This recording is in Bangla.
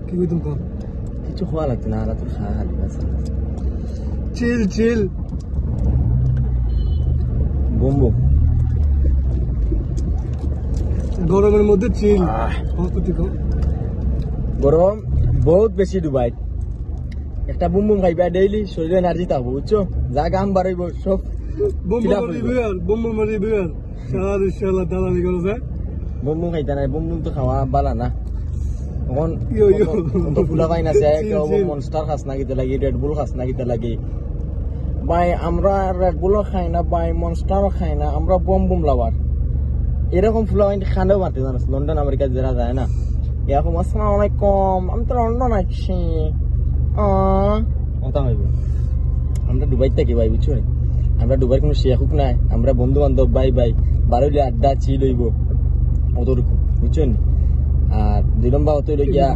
কি কইতুম কর কিছু খাওয়া লাগতো না আর তোর খাওয়া খালি আছে চিল চিল বুম বুম গরমের মধ্যে চিল প্রস্তুতি কর গরম বহুত বেশি দুবাই একটা বুম বুম খাইবা ডেইলি শরীরে এনার্জি থাকবো বুঝছো যা গাম বাড়াইব সব বম বম মারি বিয়ার সারা ইনশাআল্লাহ দালালি করো যায় বুম বুম খাইতা না বুম বুম তো খাওয়া বালা না এখন ইয়ো ইয়ো তো ফুলা পাই না সে কেউ মনস্টার খাস না কিতে লাগি রেড বুল খাস না কিতে লাগি ভাই আমরা রেড বুলও খাই না ভাই মনস্টারও খাই না আমরা বম বুম লাভার এরকম ফুলা পাই খানেও মারতে জানাস লন্ডন আমেরিকা যারা যায় না এরকম আসসালামু আলাইকুম আমি তো লন্ডন আছি ওটা হইব আমরা দুবাই থাকি ভাই বুঝছো আমরা দুবাইয়ের কোনো শেখ নাই আমরা বন্ধু বান্ধব ভাই ভাই বারোলি আড্ডা চিল হইব অতটুকু বুঝছেন আর দুই নম্বর হতে হইল গিয়া